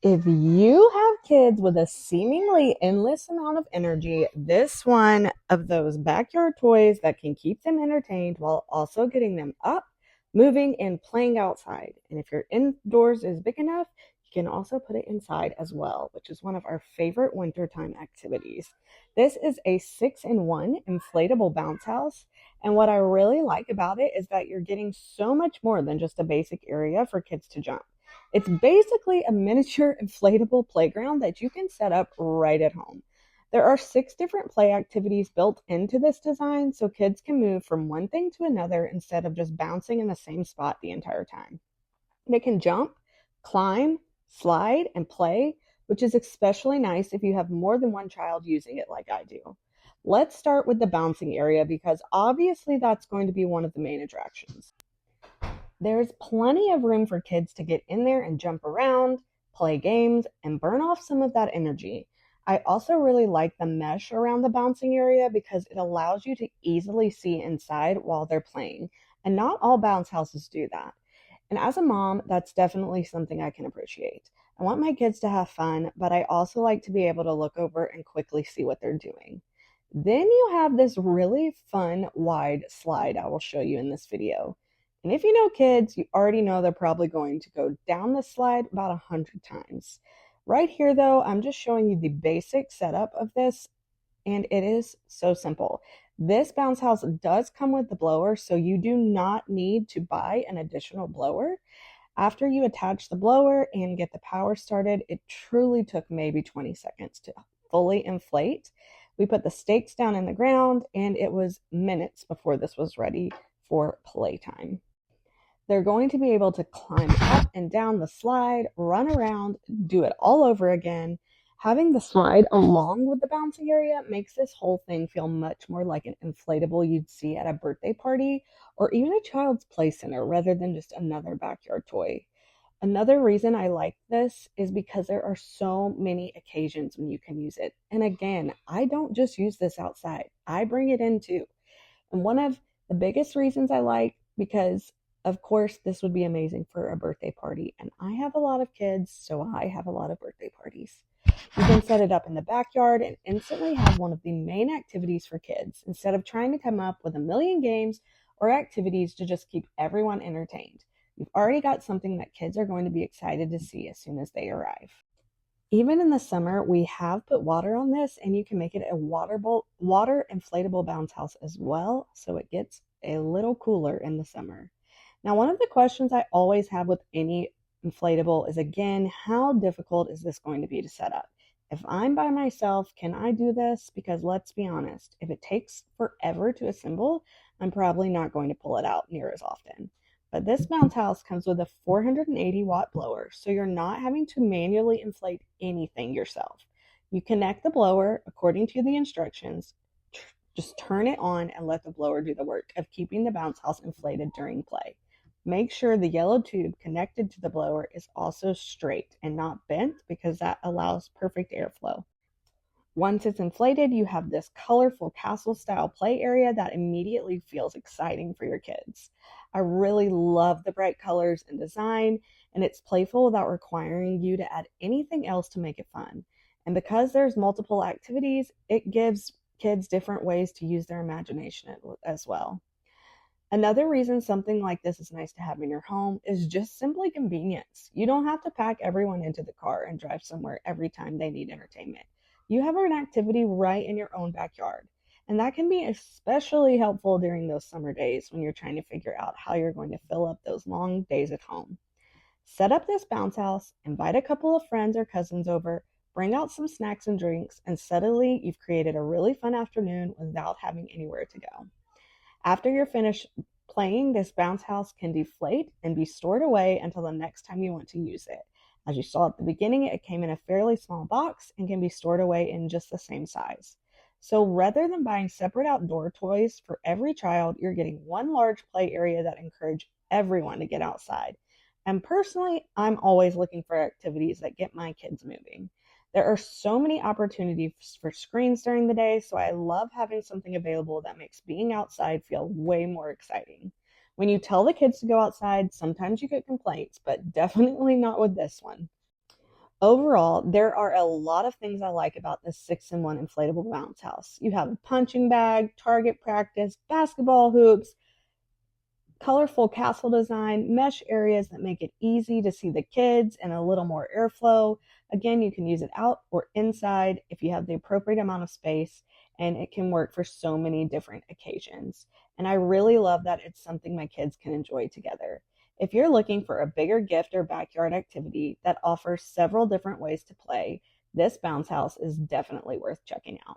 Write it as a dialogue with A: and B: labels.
A: If you have kids with a seemingly endless amount of energy, this one of those backyard toys that can keep them entertained while also getting them up, moving, and playing outside. And if your indoors is big enough, you can also put it inside as well, which is one of our favorite wintertime activities. This is a 6-in-1 inflatable bounce house. And what I really like about it is that you're getting so much more than just a basic area for kids to jump. It's basically a miniature inflatable playground that you can set up right at home. There are 6 different play activities built into this design so kids can move from one thing to another instead of just bouncing in the same spot the entire time. They can jump, climb, slide, and play, which is especially nice if you have more than one child using it like I do. Let's start with the bouncing area because obviously that's going to be one of the main attractions. There's plenty of room for kids to get in there and jump around, play games, and burn off some of that energy. I also really like the mesh around the bouncing area because it allows you to easily see inside while they're playing, and not all bounce houses do that. And as a mom, that's definitely something I can appreciate. I want my kids to have fun, but I also like to be able to look over and quickly see what they're doing. Then you have this really fun wide slide I will show you in this video. And if you know kids, you already know they're probably going to go down the slide about 100 times. Right here, though, I'm just showing you the basic setup of this, and it is so simple. This bounce house does come with the blower, so you do not need to buy an additional blower. After you attach the blower and get the power started, it truly took maybe 20 seconds to fully inflate. We put the stakes down in the ground, and it was minutes before this was ready for playtime. They're going to be able to climb up and down the slide, run around, do it all over again. Having the slide along with the bouncing area makes this whole thing feel much more like an inflatable you'd see at a birthday party or even a child's play center rather than just another backyard toy. Another reason I like this is because there are so many occasions when you can use it. And again, I don't just use this outside, I bring it in too. And one of the biggest reasons I like, because of course this would be amazing for a birthday party, and I have a lot of kids, so I have a lot of birthday parties. You can set it up in the backyard and instantly have one of the main activities for kids instead of trying to come up with a million games or activities to just keep everyone entertained. You've already got something that kids are going to be excited to see as soon as they arrive. Even in the summer, we have put water on this, and you can make it a water inflatable bounce house as well, so it gets a little cooler in the summer. Now, one of the questions I always have with any inflatable is, again, how difficult is this going to be to set up? If I'm by myself, can I do this? Because let's be honest, if it takes forever to assemble, I'm probably not going to pull it out near as often. But this bounce house comes with a 480-watt blower, so you're not having to manually inflate anything yourself. You connect the blower according to the instructions, just turn it on and let the blower do the work of keeping the bounce house inflated during play. Make sure the yellow tube connected to the blower is also straight and not bent because that allows perfect airflow. Once it's inflated, you have this colorful castle-style play area that immediately feels exciting for your kids. I really love the bright colors and design, and it's playful without requiring you to add anything else to make it fun. And because there's multiple activities, it gives kids different ways to use their imagination as well. Another reason something like this is nice to have in your home is just simply convenience. You don't have to pack everyone into the car and drive somewhere every time they need entertainment. You have an activity right in your own backyard. And that can be especially helpful during those summer days when you're trying to figure out how you're going to fill up those long days at home. Set up this bounce house, invite a couple of friends or cousins over, bring out some snacks and drinks, and suddenly you've created a really fun afternoon without having anywhere to go. After you're finished playing, this bounce house can deflate and be stored away until the next time you want to use it. As you saw at the beginning, it came in a fairly small box and can be stored away in just the same size. So rather than buying separate outdoor toys for every child, you're getting one large play area that encourages everyone to get outside. And personally, I'm always looking for activities that get my kids moving. There are so many opportunities for screens during the day, so I love having something available that makes being outside feel way more exciting. When you tell the kids to go outside, sometimes you get complaints, but definitely not with this one. Overall, there are a lot of things I like about this 6-in-1 inflatable bounce house. You have a punching bag, target practice, basketball hoops, colorful castle design, mesh areas that make it easy to see the kids and a little more airflow. Again, you can use it out or inside if you have the appropriate amount of space, and it can work for so many different occasions. And I really love that it's something my kids can enjoy together. If you're looking for a bigger gift or backyard activity that offers several different ways to play, this bounce house is definitely worth checking out.